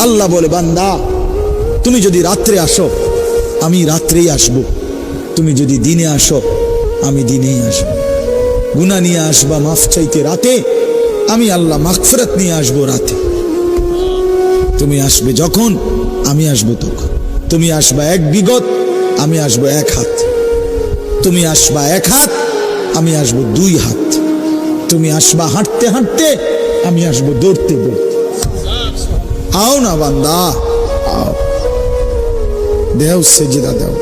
আল্লাহ বলে, বান্দা তুমি যদি রাত্রে আসো আমি রাত্রেই আসব, তুমি যদি দিনে আসো আমি দিনেই আসব। গুনাহ নিয়ে আসবা মাফ চাইতে রাতে, আমি আল্লাহ মাগফিরাত নিয়ে আসবো রাতে। তুমি আসবে যখন আমি আসবো তখন। তুমি আসবা এক বিগত, আমি আসবো এক হাত। তুমি আসবা এক হাত, আমি আসবো দুই হাত। তুমি আসবা হাঁটতে হাঁটতে, আমি আসবো দৌড়তে দৌড়তে। আও না বান্দা, আও, দেও সেজদা দেও,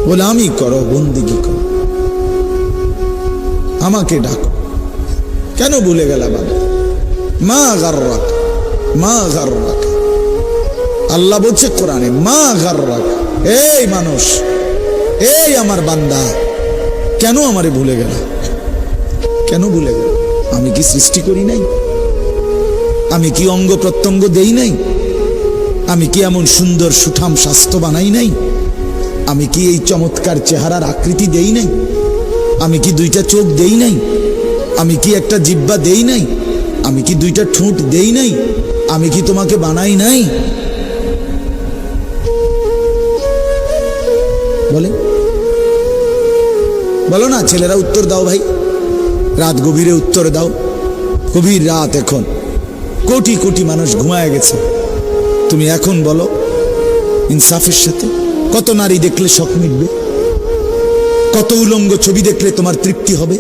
গোলামি করো, বন্দেগী করো, আমাকে ডাকো। কেন ভুলে গেলা বাবা? মা গাররাক, মা গাররাক। আল্লাহ বলছে কোরআনে, মা গাররাক। এই মানুষ, এই আমার বান্দা, কেন আমারে ভুলে গেল? কেন ভুলে গেল? আমি কি সৃষ্টি করি নাই? আমি কি অঙ্গ প্রত্যঙ্গ দেই নাই? আমি কি এমন সুন্দর সুঠাম স্বাস্থ্য বানাই নাই? আমি কি এই চমৎকার চেহারার আকৃতি দেই নাই? আমি কি দুইটা চোখ দেই নাই? আমি কি একটা জিহ্বা দেই নাই? আমি কি দুইটা ঠোঁট দেই নাই? আমি কি তোমাকে বানাই নাই? বলে বলো না ছেলেরা, উত্তর দাও ভাই, রাত গভীরে উত্তর দাও। গভীর রাত, এখন কোটি কোটি মানুষ ঘুমায় গেছে। তুমি এখন বলো ইনসাফের সাথে, কত নারী দেখলে শখ মিটবে? কত উলঙ্গ ছবি দেখলে তোমার তৃপ্তি হবে?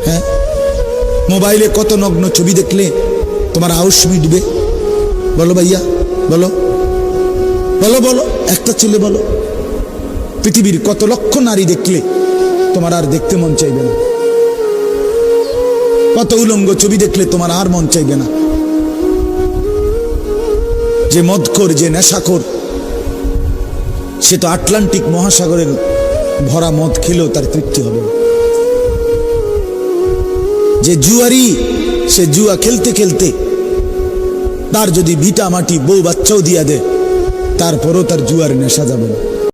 হ্যাঁ, মোবাইলে কত নগ্ন ছবি দেখলে তোমার আউশ মিটবে? বলো ভাইয়া, বলো বলো বলো, একটা ছেলে বলো। পৃথিবীর কত লক্ষ নারী দেখলে তোমার আর দেখতে মন চাইবে না? কত উলঙ্গ ছবি দেখলে তোমার আর মন চাইবে না? যে মদখোর, যে নেশাখোর, সে তো আটলান্টিক মহাসাগরের ভরা মদ খেলেও তার তৃপ্তি হবে। যে জুয়ারি, সে জুয়া খেলতে খেলতে তার যদি ভিটা মাটি বউ বাচ্চাও দিয়া দেয়, তারপরও তার জুয়ার নেশা যাবে না।